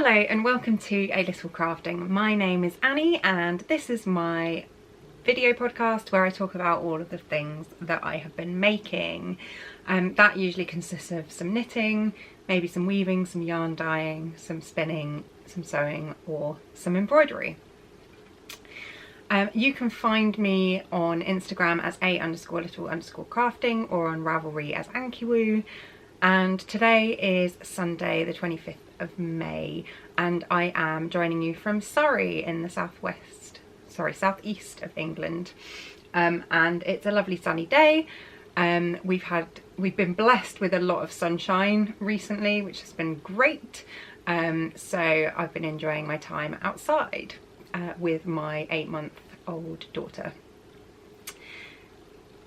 Hello and welcome to A Little Crafting. My name is Annie and this is my video podcast where I talk about all of the things that I have been making. That usually consists of some knitting, maybe some weaving, some yarn dyeing, some spinning, some sewing or some embroidery. You can find me on Instagram as a_little_crafting or on Ravelry as Ankiwoo. And today is Sunday the 25th of May and I am joining you from Surrey in the southeast of England, and it's a lovely sunny day. We've been blessed with a lot of sunshine recently, which has been great. So I've been enjoying my time outside with my 8-month-old daughter.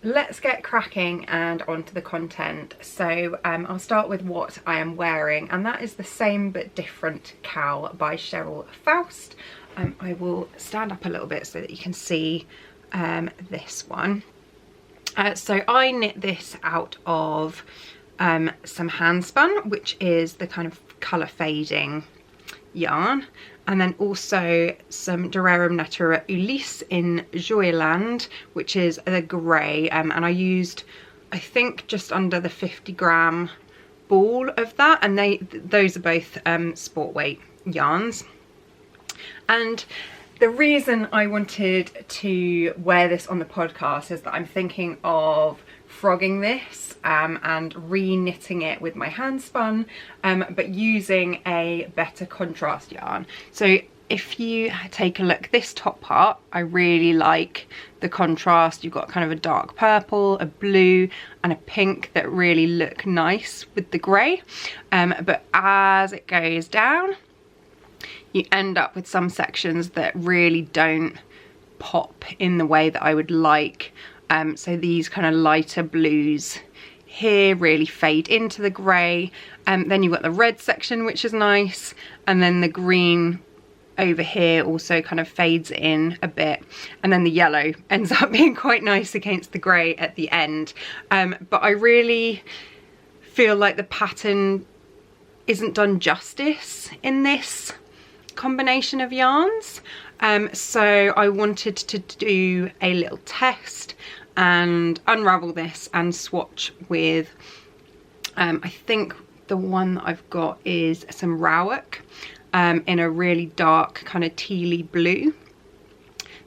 Let's get cracking and onto the content. So I'll start with what I am wearing, and that is the Same But Different cowl by Cheryl Faust. I will stand up a little bit so that you can see this one. So I knit this out of some handspun, which is the kind of colour fading yarn, and then also some Dereum Natura Ulysse in Geoland, which is the grey, and I used, I think, just under the 50-gram ball of that, and those are both sport weight yarns. And the reason I wanted to wear this on the podcast is that I'm thinking of frogging this and re-knitting it with my handspun, but using a better contrast yarn. So if you take a look, this top part, I really like the contrast. You've got kind of a dark purple, a blue and a pink that really look nice with the grey, but as it goes down you end up with some sections that really don't pop in the way that I would like. So these kind of lighter blues here really fade into the grey, then you've got the red section, which is nice, and then the green over here also kind of fades in a bit, and then the yellow ends up being quite nice against the grey at the end. But I really feel like the pattern isn't done justice in this combination of yarns, so I wanted to do a little test and unravel this and swatch with I think the one that I've got is some Rowok in a really dark kind of tealy blue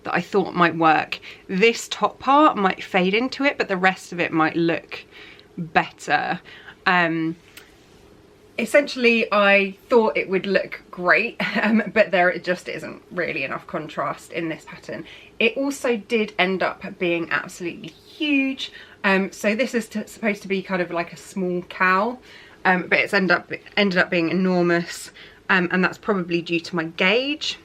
that I thought might work. This top part might fade into it, but the rest of it might look better. Essentially I thought it would look great, but there just isn't really enough contrast in this pattern. It also did end up being absolutely huge, so this is supposed to be kind of like a small cowl, but it's ended up being enormous, and that's probably due to my gauge,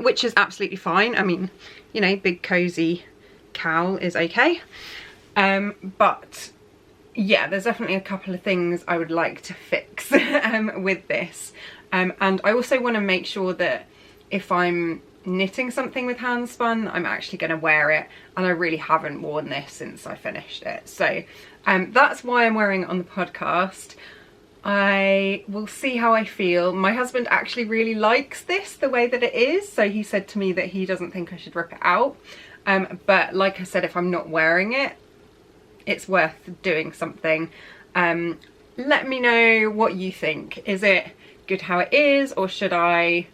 which is absolutely fine. I mean, you know, big cozy cowl is okay, but yeah, there's definitely a couple of things I would like to fix with this, and I also want to make sure that if I'm knitting something with handspun, I'm actually going to wear it, and I really haven't worn this since I finished it. So that's why I'm wearing it on the podcast. I will see how I feel. My husband actually really likes this the way that it is, so he said to me that he doesn't think I should rip it out, but like I said, if I'm not wearing it, it's worth doing something. Let me know what you think. Is it good how it is, or should I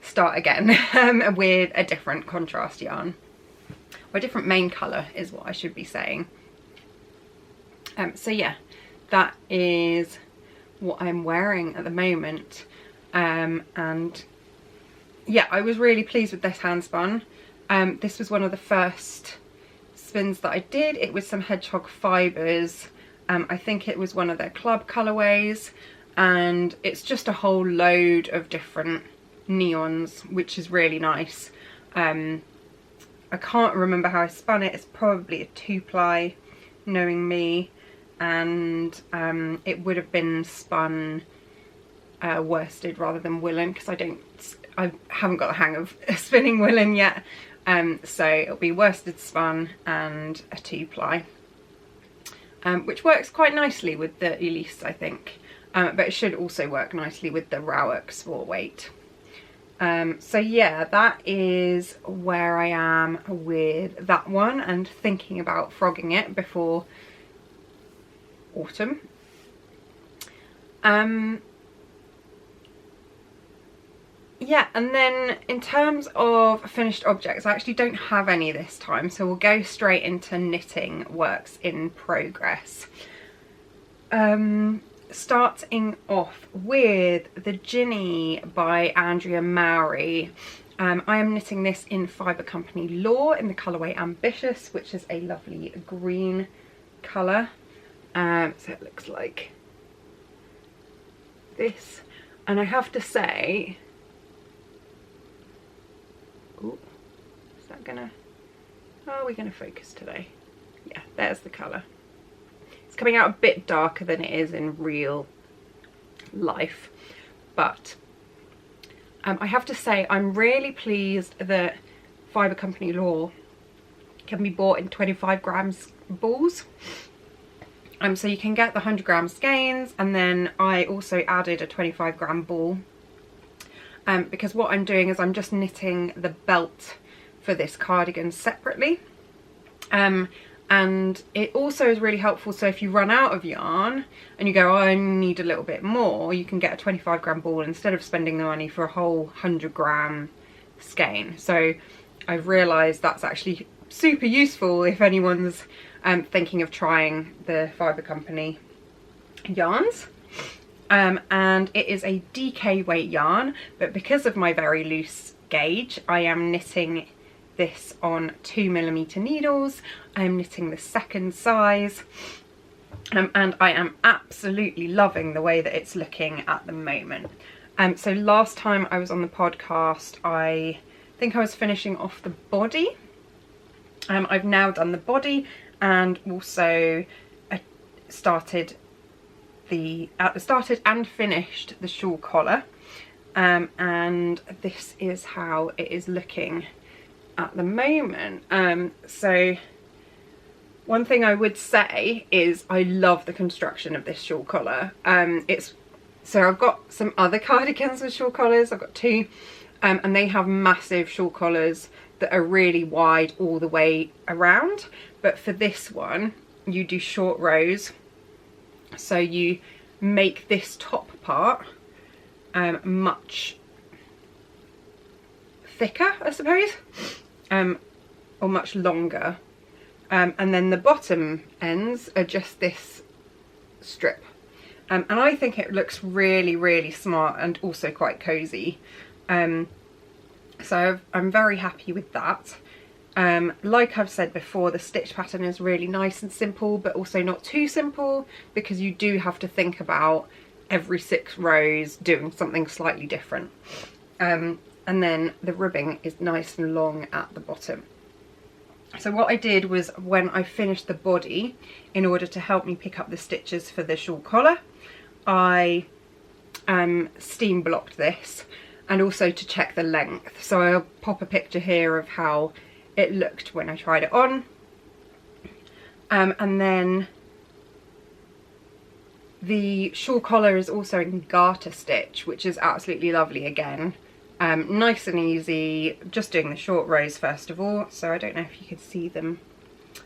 start again with a different contrast yarn, or a different main colour is what I should be saying. So yeah, that is what I'm wearing at the moment, and yeah, I was really pleased with this handspun. This was one of the first spins that I did. It was some Hedgehog Fibres. I think it was one of their club colorways, and it's just a whole load of different neons, which is really nice. I can't remember how I spun it. It's probably a 2-ply, knowing me, and it would have been spun worsted rather than woolen, because I haven't got the hang of spinning woolen yet. So it'll be worsted spun and a 2-ply, which works quite nicely with the Ulysse, I think. but it should also work nicely with the Rowok sport weight. So yeah, that is where I am with that one, and thinking about frogging it before autumn. Yeah, and then in terms of finished objects, I actually don't have any this time, so we'll go straight into knitting works in progress. Starting off with the Ginny by Andrea Mowry. I am knitting this in Fibre Company Law in the colourway Ambitious, which is a lovely green colour. So it looks like this, and I have to say, ooh, is that gonna, are we gonna focus today? Yeah, there's the colour. It's coming out a bit darker than it is in real life, but I have to say I'm really pleased that Fibre Company Law can be bought in 25 grams balls. So you can get the 100 gram skeins, and then I also added a 25 gram ball because what I'm doing is I'm just knitting the belt for this cardigan separately. And it also is really helpful, so if you run out of yarn and you go, oh, I need a little bit more, you can get a 25 gram ball instead of spending the money for a whole 100 gram skein. So I've realised that's actually super useful if anyone's thinking of trying the Fibre Company yarns. And it is a DK weight yarn, but because of my very loose gauge, I am knitting this on 2mm needles. I am knitting the second size, and I am absolutely loving the way that it's looking at the moment. So last time I was on the podcast, I think I was finishing off the body. I've now done the body, and also started and finished the shawl collar, and this is how it is looking at the moment. So one thing I would say is I love the construction of this shawl collar. So I've got some other cardigans with shawl collars. I've got two, and they have massive shawl collars that are really wide all the way around, but for this one you do short rows, so you make this top part much thicker, I suppose, or much longer, and then the bottom ends are just this strip, and I think it looks really, really smart and also quite cozy. So I'm very happy with that. Like I've said before, the stitch pattern is really nice and simple, but also not too simple, because you do have to think about every 6 rows doing something slightly different. And then the ribbing is nice and long at the bottom. So what I did was, when I finished the body, in order to help me pick up the stitches for the shawl collar, I steam blocked this, and also to check the length. So I'll pop a picture here of how it looked when I tried it on. And then the shawl collar is also in garter stitch, which is absolutely lovely again. Nice and easy, just doing the short rows first of all. So I don't know if you could see them. I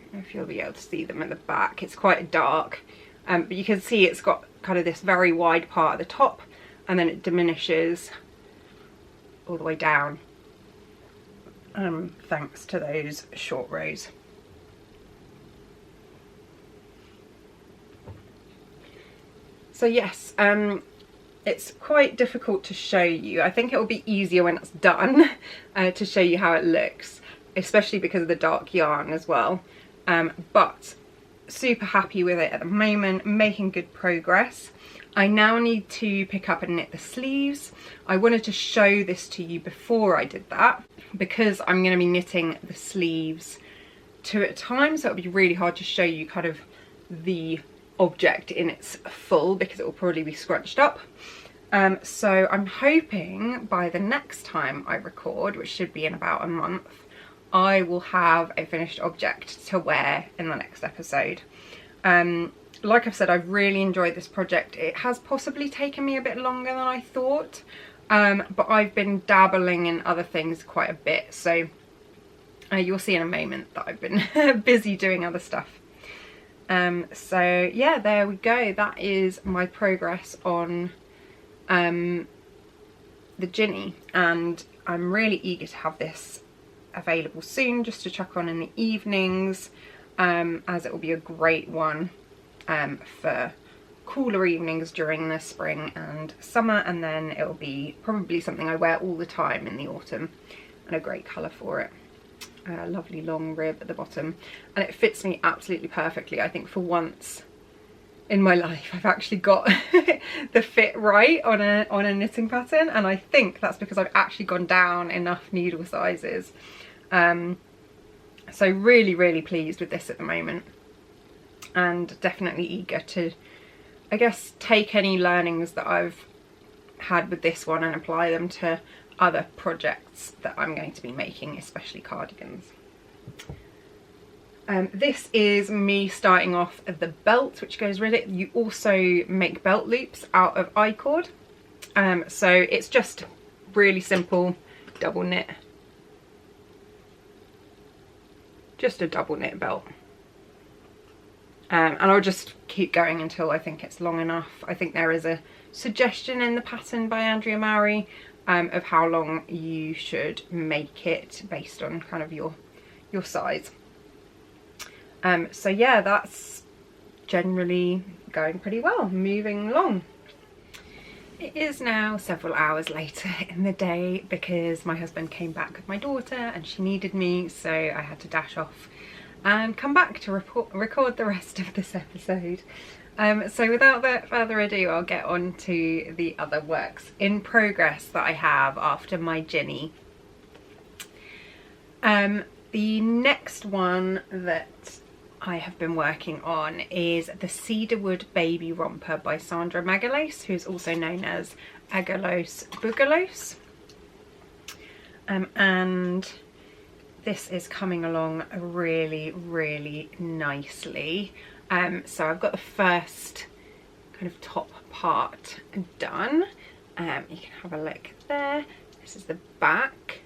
don't know if you'll be able to see them at the back. It's quite dark, but you can see it's got kind of this very wide part at the top, and then it diminishes all the way down, thanks to those short rows. So yes, it's quite difficult to show you. I think it will be easier when it's done to show you how it looks, especially because of the dark yarn as well. But super happy with it at the moment, making good progress. I now need to pick up and knit the sleeves. I wanted to show this to you before I did that, because I'm going to be knitting the sleeves 2 at a time, so it'll be really hard to show you kind of the object in its full, because it will probably be scrunched up. So I'm hoping by the next time I record, which should be in about a month, I will have a finished object to wear in the next episode. Like I've said, I've really enjoyed this project. It has possibly taken me a bit longer than I thought, but I've been dabbling in other things quite a bit, so you'll see in a moment that I've been busy doing other stuff. So yeah, there we go. That is my progress on the Ginny, and I'm really eager to have this available soon just to chuck on in the evenings, as it will be a great one for cooler evenings during the spring and summer, and then it will be probably something I wear all the time in the autumn, and a great colour for it. Lovely long rib at the bottom, and it fits me absolutely perfectly. I think for once in my life I've actually got the fit right on a knitting pattern, and I think that's because I've actually gone down enough needle sizes. So really pleased with this at the moment, and definitely eager to, I guess, take any learnings that I've had with this one and apply them to other projects that I'm going to be making, especially cardigans. This is me starting off the belt which goes with it. You also make belt loops out of I-cord, so it's just really simple double knit, just a double knit belt, and I'll just keep going until I think it's long enough. I think there is a suggestion in the pattern by Andrea Mowry of how long you should make it based on kind of your size. So yeah, that's generally going pretty well, moving along. It is now several hours later in the day because my husband came back with my daughter and she needed me, so I had to dash off and come back to record the rest of this episode. So without further ado, I'll get on to the other works in progress that I have after my Ginny. The next one that I have been working on is the Cedarwood Baby Romper by Sandra Magalhães, who is also known as AgalahosBughalos. And this is coming along really nicely. So I've got the first kind of top part done. You can have a look there. This is the back.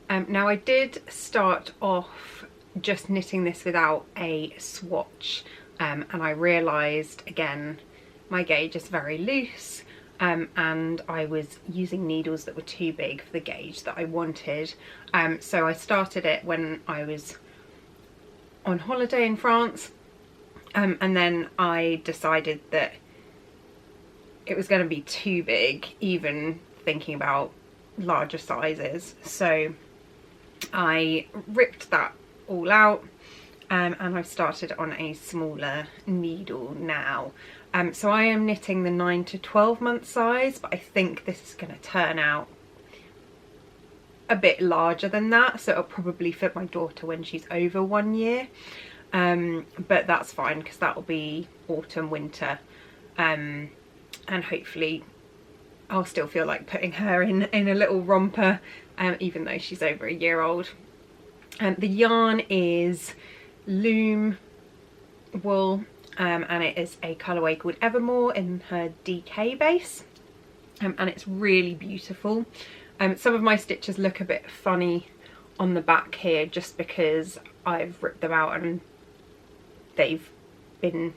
Now I did start off just knitting this without a swatch, and I realised again my gauge is very loose, and I was using needles that were too big for the gauge that I wanted. So I started it when I was on holiday in France, and then I decided that it was going to be too big, even thinking about larger sizes. So I ripped that all out, and I've started on a smaller needle now. So I am knitting the 9 to 12 month size, but I think this is going to turn out a bit larger than that, so it'll probably fit my daughter when she's over 1 year. But that's fine because that will be autumn, winter, and hopefully I'll still feel like putting her in a little romper, even though she's over 1 year old. The yarn is loom wool, and it is a colourway called Evermore in her DK base, and it's really beautiful. Some of my stitches look a bit funny on the back here just because I've ripped them out and they've been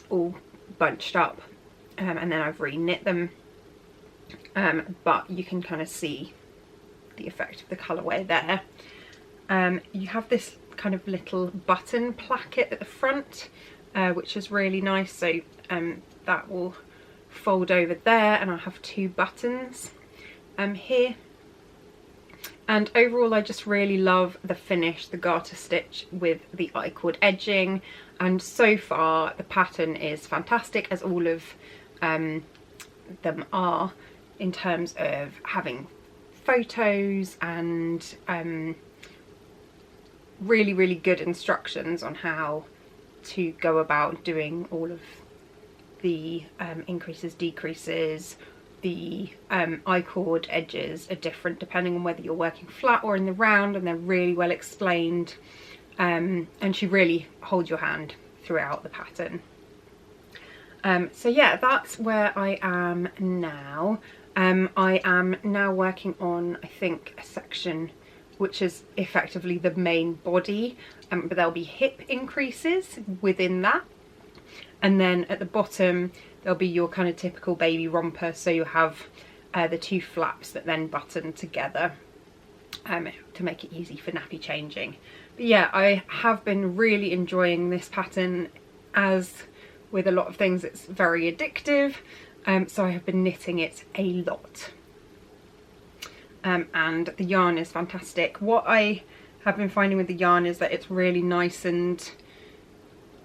all bunched up, and then I've re-knit them, but you can kind of see the effect of the colourway there. You have this kind of little button placket at the front, which is really nice, so that will fold over there, and I have 2 buttons here. And overall I just really love the finish, the garter stitch with the I-cord edging, and so far the pattern is fantastic, as all of them are, in terms of having photos and really good instructions on how to go about doing all of the increases, decreases. The I-cord edges are different depending on whether you're working flat or in the round, and they're really well explained. and she really holds your hand throughout the pattern. So yeah, that's where I am now. I am now working on, I think, a section which is effectively the main body, but there'll be hip increases within that, and then at the bottom there'll be your kind of typical baby romper, so you'll have the two flaps that then button together to make it easy for nappy changing. But yeah, I have been really enjoying this pattern. As with a lot of things, it's very addictive, so I have been knitting it a lot. And the yarn is fantastic. What I have been finding with the yarn is that it's really nice and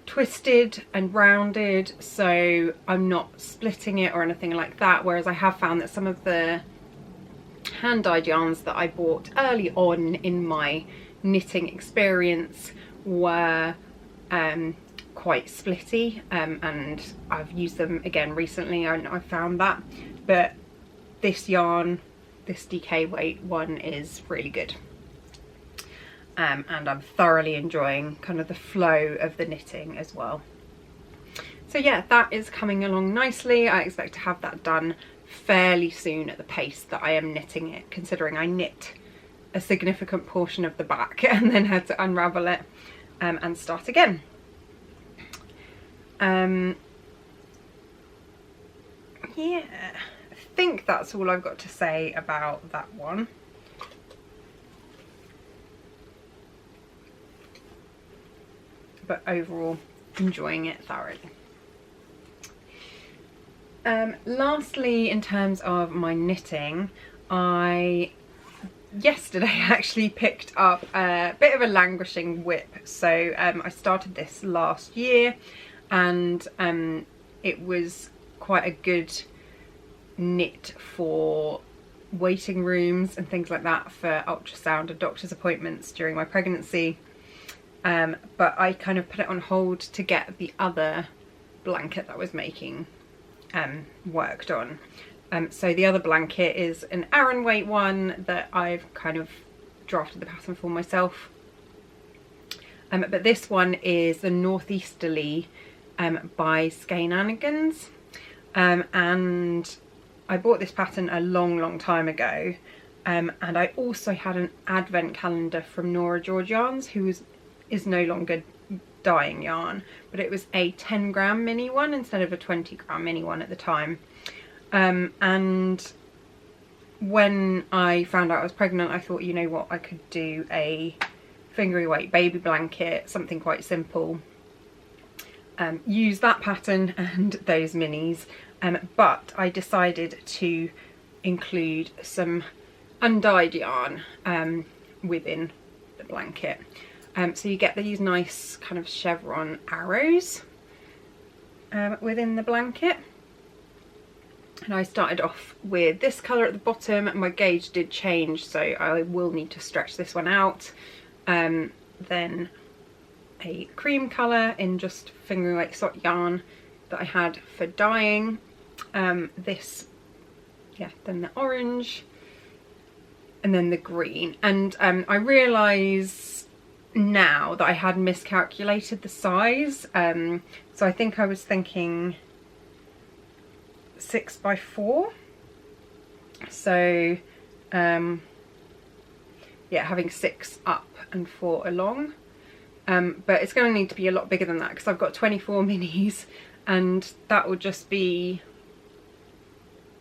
twisted and rounded, so I'm not splitting it or anything like that, whereas I have found that some of the hand-dyed yarns that I bought early on in my knitting experience were quite splitty, and I've used them again recently and I found that, but this yarn, this DK weight one, is really good, and I'm thoroughly enjoying kind of the flow of the knitting as well. So yeah, that is coming along nicely. I expect to have that done fairly soon at the pace that I am knitting it, considering I knit a significant portion of the back and then had to unravel it and start again. Yeah, I think that's all I've got to say about that one. But overall, enjoying it thoroughly. Lastly, in terms of my knitting, I yesterday actually picked up a bit of a languishing whip. So I started this last year, and it was quite a good knit for waiting rooms and things like that, for ultrasound and doctor's appointments during my pregnancy, but I kind of put it on hold to get the other blanket that I was making worked on. So the other blanket is an Aran weight one that I've kind of drafted the pattern for myself, but this one is the Northeasterly by Skein-Anigans, and I bought this pattern a long time ago, and I also had an advent calendar from Nora George Yarns, who is no longer dyeing yarn, but it was a 10-gram mini one instead of a 20-gram mini one at the time, and when I found out I was pregnant, I thought, you know what, I could do a fingery weight baby blanket, something quite simple, use that pattern and those minis, but I decided to include some undyed yarn within the blanket. So you get these nice kind of chevron arrows within the blanket, and I started off with this colour at the bottom. My gauge did change, so I will need to stretch this one out. Then a cream colour in just finger weight sock yarn that I had for dyeing, this, yeah, then the orange, and then the green. And I realise now that I had miscalculated the size, so I think I was thinking 6x4, so yeah, having 6 up and 4 along, but it's going to need to be a lot bigger than that because I've got 24 minis, and that will just be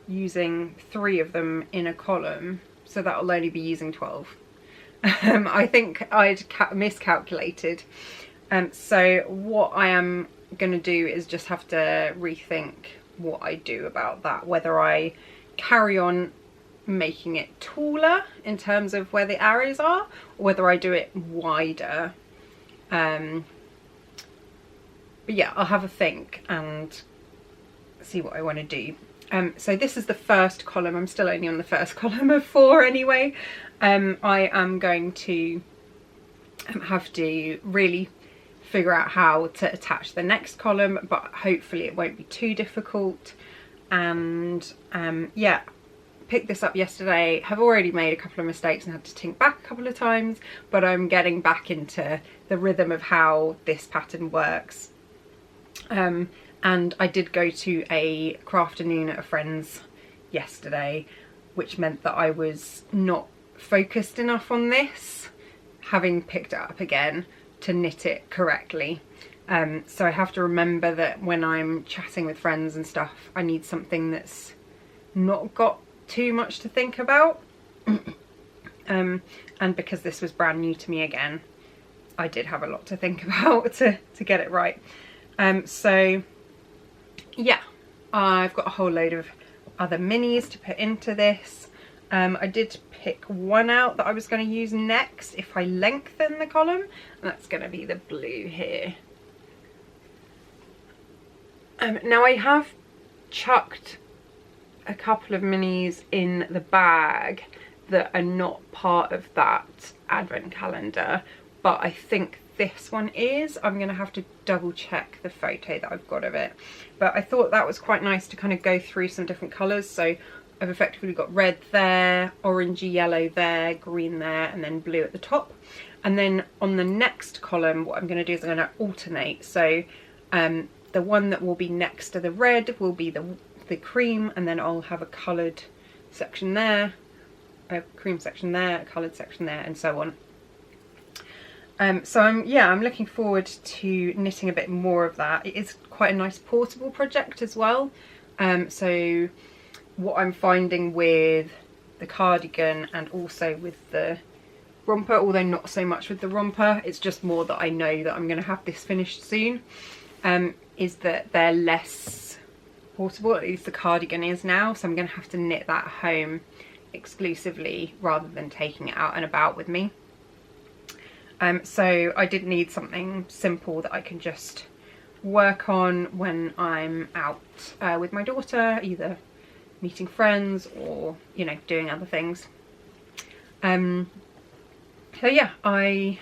using 3 of them in a column, so that will only be using 12. I think I'd miscalculated, so what I am going to do is just have to rethink what I do about that, whether I carry on making it taller in terms of where the arrows are, or whether I do it wider. But yeah, I'll have a think and see what I want to do. So this is the first column. I'm still only on the first column of 4 anyway. I am going to have to really figure out how to attach the next column, but hopefully it won't be too difficult. And yeah, picked this up yesterday, have already made a couple of mistakes and had to tink back a couple of times, but I'm getting back into the rhythm of how this pattern works. And I did go to a craft-a-noon at a friend's yesterday, which meant that I was not focused enough on this, having picked it up again, to knit it correctly. So I have to remember that when I'm chatting with friends and stuff, I need something that's not got too much to think about. And because this was brand new to me again, I did have a lot to think about to get it right. So yeah, I've got a whole load of other minis to put into this. I did pick one out that I was going to use next if I lengthen the column, and that's going to be the blue here. Now I have chucked a couple of minis in the bag that are not part of that advent calendar, but I think this one is. I'm going to have to double check the photo that I've got of it, but I thought that was quite nice to kind of go through some different colours. So I've effectively got red there, orangey yellow there, green there, and then blue at the top. And then on the next column, what I'm going to do is I'm going to alternate. So the one that will be next to the red will be the cream, and then I'll have a coloured section there, a cream section there, a coloured section there, and so on. So I'm looking forward to knitting a bit more of that. It is quite a nice portable project as well. So what I'm finding with the cardigan and also with the romper, although not so much with the romper, it's just more that I know that I'm going to have this finished soon, is that they're less portable, at least the cardigan is now, so I'm going to have to knit that at home exclusively rather than taking it out and about with me. So I did need something simple that I can just work on when I'm out with my daughter, either meeting friends or, you know, doing other things. So yeah, I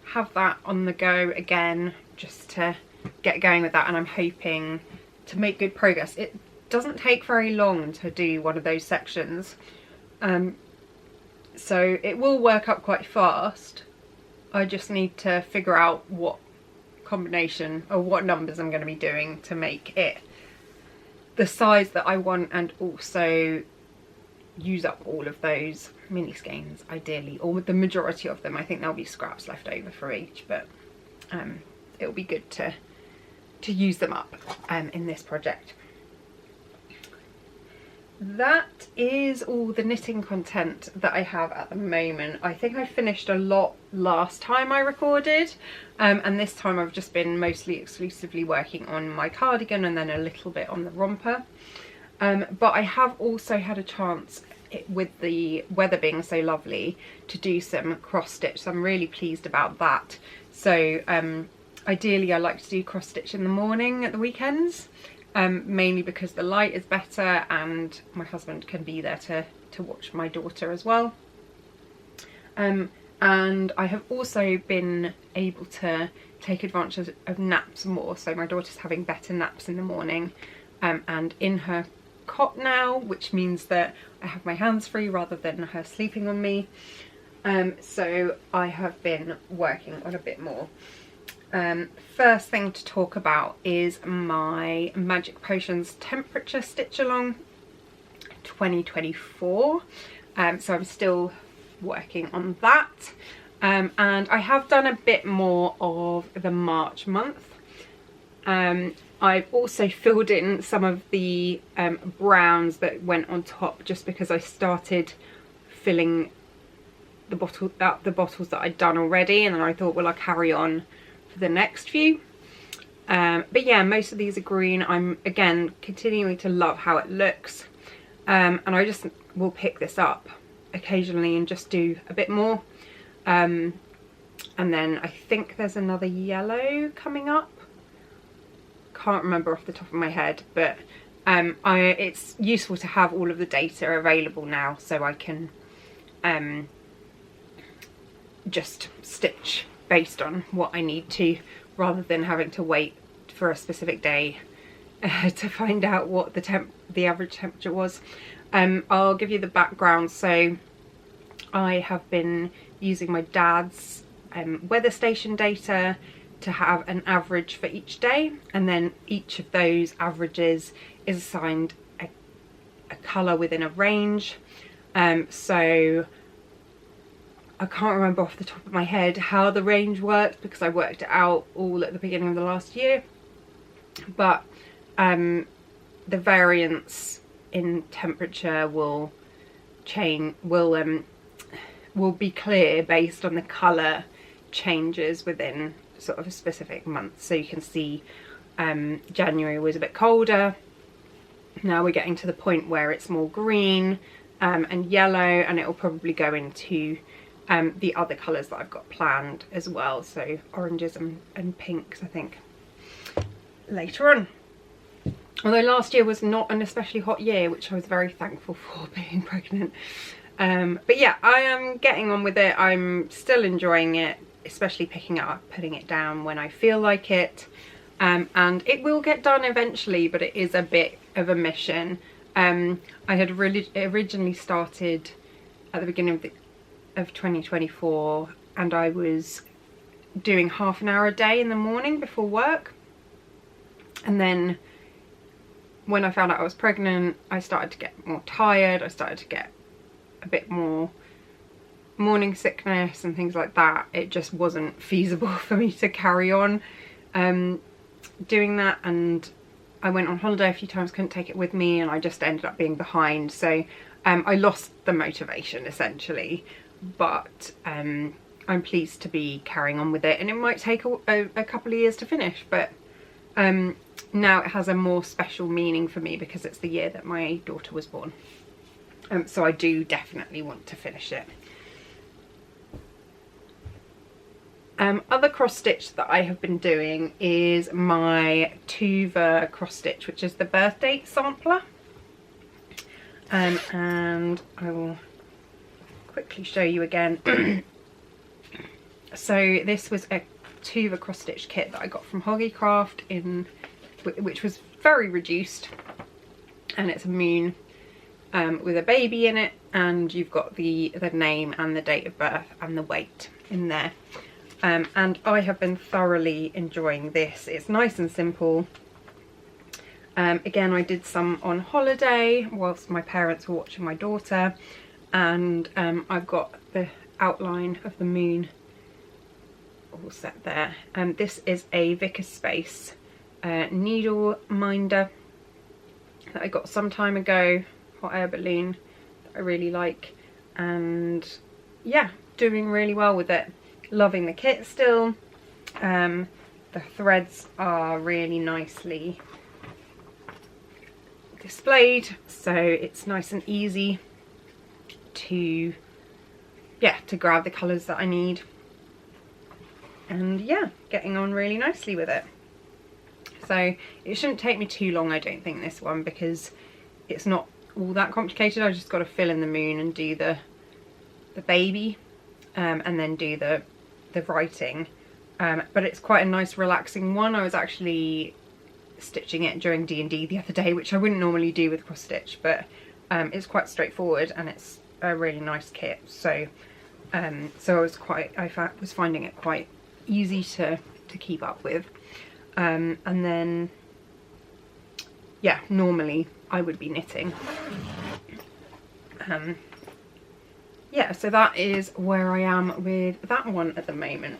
have that on the go again just to get going with that, and I'm hoping to make good progress. It doesn't take very long to do one of those sections, so it will work up quite fast. I just need to figure out what combination or what numbers I'm going to be doing to make it the size that I want, and also use up all of those mini skeins ideally, or the majority of them. I think there'll be scraps left over for each, but it'll be good to use them up in this project. That is all the knitting content that I have at the moment. I think I finished a lot last time I recorded, and this time I've just been mostly exclusively working on my cardigan and then a little bit on the romper. But I have also had a chance, with the weather being so lovely, to do some cross stitch, so I'm really pleased about that. So ideally I like to do cross stitch in the morning at the weekends, mainly because the light is better and my husband can be there to watch my daughter as well. And I have also been able to take advantage of naps more, so my daughter's having better naps in the morning, and in her cot now, which means that I have my hands free rather than her sleeping on me. So I have been working on a bit more. First thing to talk about is my Magic Potions Temperature Stitch Along 2024. So I'm still working on that. And I have done a bit more of the March month. I've also filled in some of the browns that went on top, just because I started filling the bottles that I'd done already, and then I thought, well, I'll carry on for the next few. But yeah, most of these are green. I'm again continuing to love how it looks, and I just will pick this up occasionally and just do a bit more. And then I think there's another yellow coming up. Can't remember off the top of my head, but it's useful to have all of the data available now, so I can just stitch based on what I need to, rather than having to wait for a specific day to find out what the average temperature was. I'll give you the background. So I have been using my dad's weather station data to have an average for each day, and then each of those averages is assigned a colour within a range. So I can't remember off the top of my head how the range works because I worked it out all at the beginning of the last year, but the variance in temperature will be clear based on the colour changes within sort of a specific month. So you can see January was a bit colder. Now we're getting to the point where it's more green and yellow, and it will probably go into the other colours that I've got planned as well, so oranges and pinks I think later on. Although last year was not an especially hot year, which I was very thankful for being pregnant. But yeah, I am getting on with it. I'm still enjoying it, especially picking it up, putting it down when I feel like it. And it will get done eventually, but it is a bit of a mission. I had originally started at the beginning of 2024, and I was doing half an hour a day in the morning before work. And then when I found out I was pregnant, I started to get more tired. I started to get a bit more morning sickness and things like that. It just wasn't feasible for me to carry on doing that, and I went on holiday a few times, couldn't take it with me, and I just ended up being behind. So I lost the motivation essentially, but I'm pleased to be carrying on with it, and it might take a couple of years to finish, but now it has a more special meaning for me because it's the year that my daughter was born. So I do definitely want to finish it. Other cross stitch that I have been doing is my Tuva cross stitch, which is the birth date sampler. And I will quickly show you again. So this was a Tuva cross stitch kit that I got from Hoggycraft, which was very reduced, and it's a moon with a baby in it, and you've got the name and the date of birth and the weight in there. And I have been thoroughly enjoying this. It's nice and simple. Again, I did some on holiday whilst my parents were watching my daughter, and I've got the outline of the moon all set there. This is a Vickers Space needle minder that I got some time ago, hot air balloon, that I really like, and yeah, doing really well with it. Loving the kit still. The threads are really nicely displayed, so it's nice and easy to grab the colours that I need, and yeah, getting on really nicely with it. So it shouldn't take me too long, I don't think, this one, because it's not all that complicated. I just got to fill in the moon and do the baby, and then do the writing, but it's quite a nice relaxing one. I was actually stitching it during D&D the other day, which I wouldn't normally do with cross stitch, but it's quite straightforward and it's a really nice kit. So I was finding it quite easy to keep up with, and then yeah, normally I would be knitting. Yeah, so that is where I am with that one at the moment.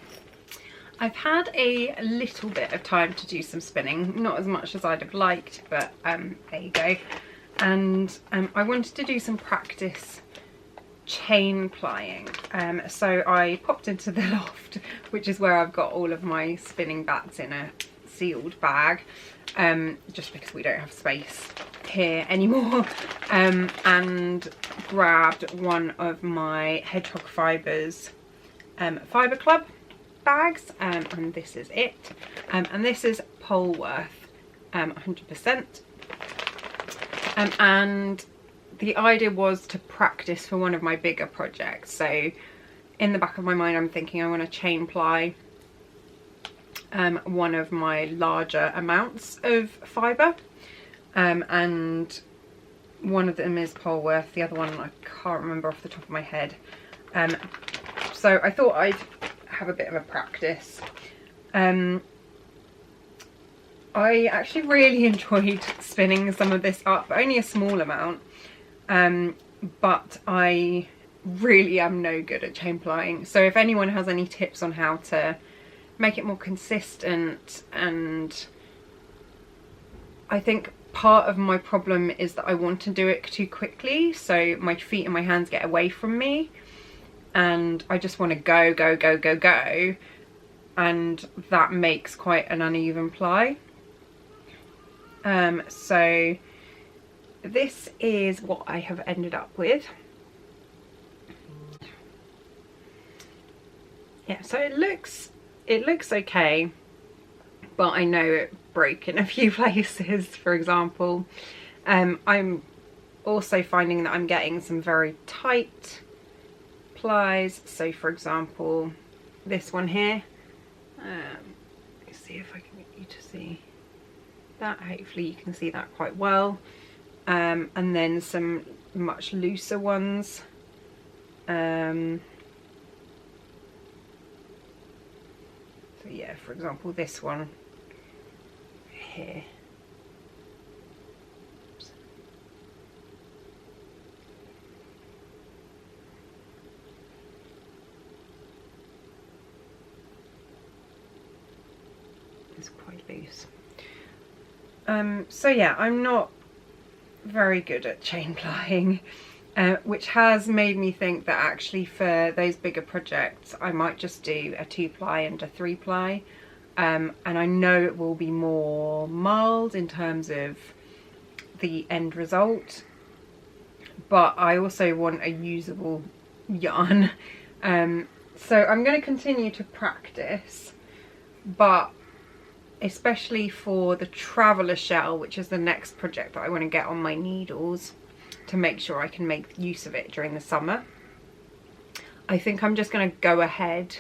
I've had a little bit of time to do some spinning, not as much as I'd have liked, but there you go. And I wanted to do some practice chain plying. So I popped into the loft, which is where I've got all of my spinning bats in a sealed bag, just because we don't have space here anymore, and grabbed one of my Hedgehog Fibres Fibre Club bags, and this is it, and this is polworth 100%, and the idea was to practice for one of my bigger projects. So in the back of my mind I'm thinking I want to chain ply one of my larger amounts of fibre, and one of them is Polworth, the other one I can't remember off the top of my head. So I thought I'd have a bit of a practice. I actually really enjoyed spinning some of this up, only a small amount, but I really am no good at chain plying. So if anyone has any tips on how to make it more consistent, and I think part of my problem is that I want to do it too quickly, so my feet and my hands get away from me and I just want to go, go, go, go, go, and that makes quite an uneven ply. So this is what I have ended up with. Yeah, so it looks okay, but I know it broke in a few places, for example. I'm also finding that I'm getting some very tight plies. So for example, this one here, let's see if I can get you to see that. Hopefully you can see that quite well. And then some much looser ones. So yeah, for example, this one here. Oops. It's quite loose. So yeah, I'm not very good at chain plying, which has made me think that actually for those bigger projects I might just do a 2-ply and a 3-ply, and I know it will be more mild in terms of the end result, but I also want a usable yarn. So I'm going to continue to practice, but especially for the Traveller shell, which is the next project that I want to get on my needles to make sure I can make use of it during the summer, I think I'm just going to go ahead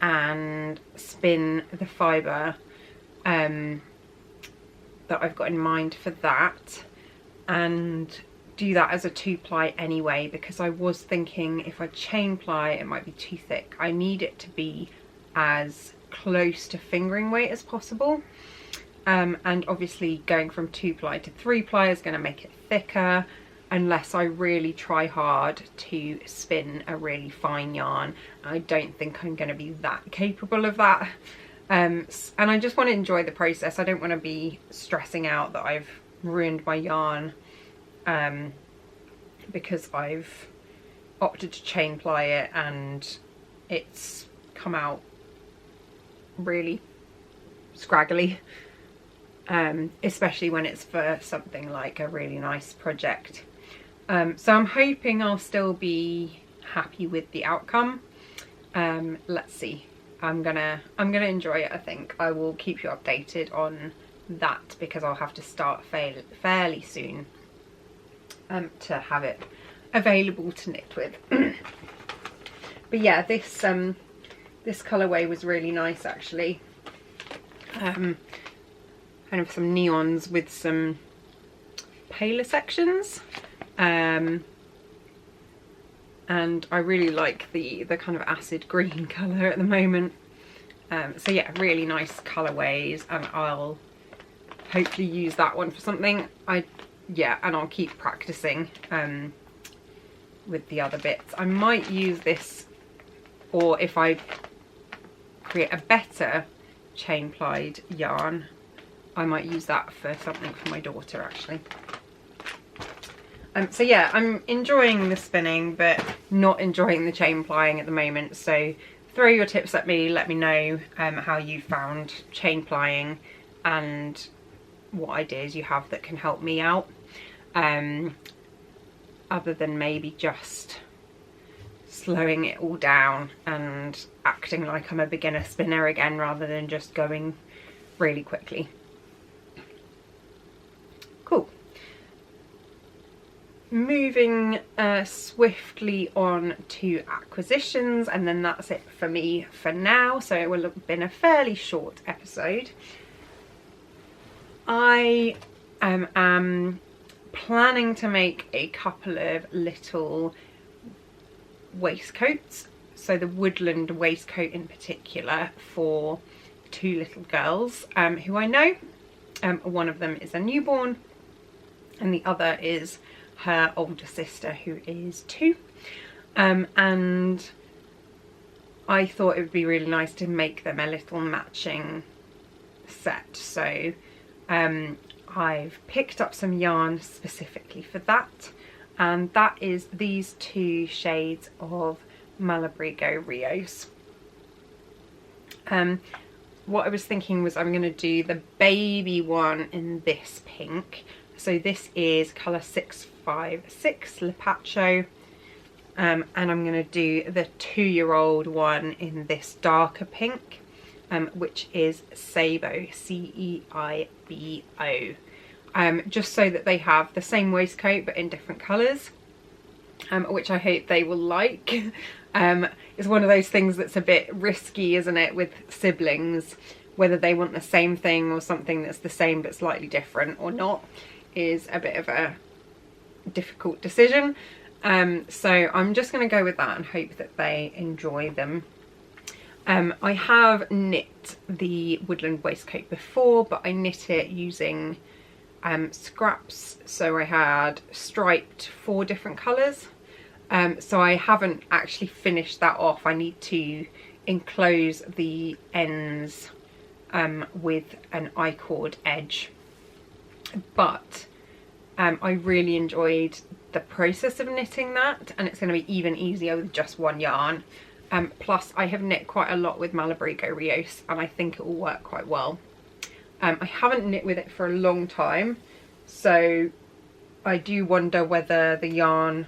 and spin the fibre that I've got in mind for that, and do that as a 2-ply anyway, because I was thinking if I chain ply it might be too thick. I need it to be as close to fingering weight as possible, and obviously going from 2-ply to 3-ply is going to make it thicker unless I really try hard to spin a really fine yarn. I don't think I'm going to be that capable of that, and I just want to enjoy the process. I don't want to be stressing out that I've ruined my yarn because I've opted to chain ply it and it's come out really scraggly, especially when it's for something like a really nice project. So I'm hoping I'll still be happy with the outcome. Let's see. I'm gonna enjoy it. I think I will keep you updated on that, because I'll have to start fairly soon to have it available to knit with. But yeah, this colourway was really nice actually. Kind of some neons with some paler sections, and I really like the kind of acid green colour at the moment. So yeah, really nice colourways, and I'll hopefully use that one for something. And I'll keep practicing with the other bits. I might use this, or if I create a better chain plied yarn, I might use that for something for my daughter actually. So yeah, I'm enjoying the spinning but not enjoying the chain plying at the moment, so throw your tips at me, let me know how you found chain plying and what ideas you have that can help me out, other than maybe just slowing it all down and acting like I'm a beginner spinner again rather than just going really quickly. Cool. Moving swiftly on to acquisitions, and then that's it for me for now, so it will have been a fairly short episode. I am planning to make a couple of little waistcoats, so the Woodland Waistcoat in particular for 2 little girls who I know. One of them is a newborn and the other is her older sister who is 2, and I thought it would be really nice to make them a little matching set. So I've picked up some yarn specifically for that, and that is these 2 shades of Malabrigo Rios. What I was thinking was I'm going to do the baby one in this pink. So this is colour 656 Lepacho, and I'm going to do the 2-year-old one in this darker pink, which is Seibo, C-E-I-B-O, just so that they have the same waistcoat but in different colours, which I hope they will like. It's one of those things that's a bit risky, isn't it, with siblings, whether they want the same thing or something that's the same but slightly different or not is a bit of a difficult decision. So I'm just going to go with that and hope that they enjoy them. I have knit the Woodland Waistcoat before, but I knit it using scraps, so I had striped 4 different colours. So I haven't actually finished that off. I need to enclose the ends with an I-cord edge, but I really enjoyed the process of knitting that, and it's going to be even easier with just 1 yarn. Plus I have knit quite a lot with Malabrigo Rios and I think it will work quite well. I haven't knit with it for a long time, so I do wonder whether the yarn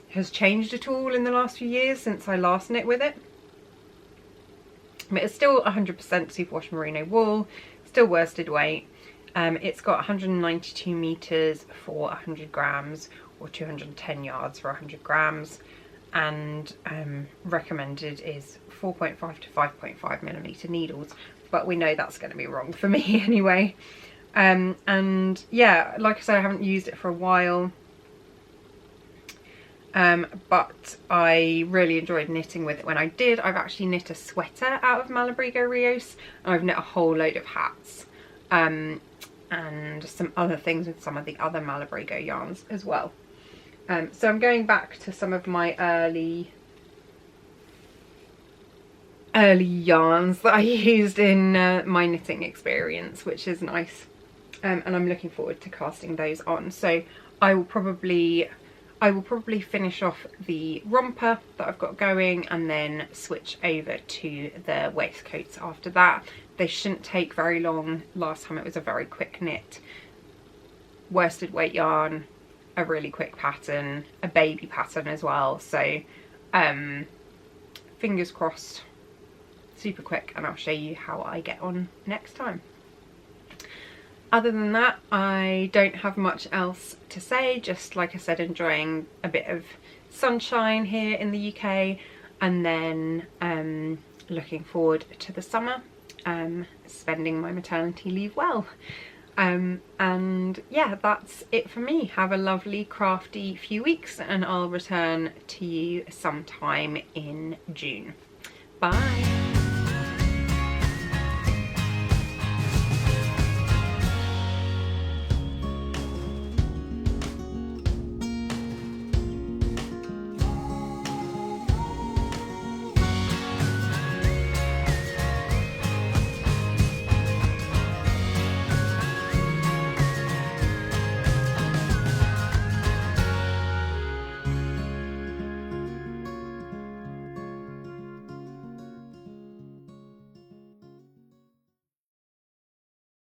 has changed at all in the last few years since I last knit with it. But it's still 100% superwash merino wool, still worsted weight. It's got 192 meters for 100 grams or 210 yards for 100 grams, and recommended is 4.5 to 5.5 millimeter needles, but we know that's going to be wrong for me anyway. And yeah, like I said, I haven't used it for a while, but I really enjoyed knitting with it when I did. I've actually knit a sweater out of Malabrigo Rios, and I've knit a whole load of hats, and some other things with some of the other Malabrigo yarns as well. So I'm going back to some of my early yarns that I used in my knitting experience, which is nice, and I'm looking forward to casting those on. So I will probably finish off the romper that I've got going and then switch over to the waistcoats after that. They shouldn't take very long. Last time it was a very quick knit, worsted weight yarn, a really quick pattern, a baby pattern as well. So fingers crossed, super quick, and I'll show you how I get on next time. Other than that, I don't have much else to say. Just like I said, enjoying a bit of sunshine here in the UK, and then looking forward to the summer, spending my maternity leave well. And yeah, that's it for me. Have a lovely crafty few weeks, and I'll return to you sometime in June. Bye.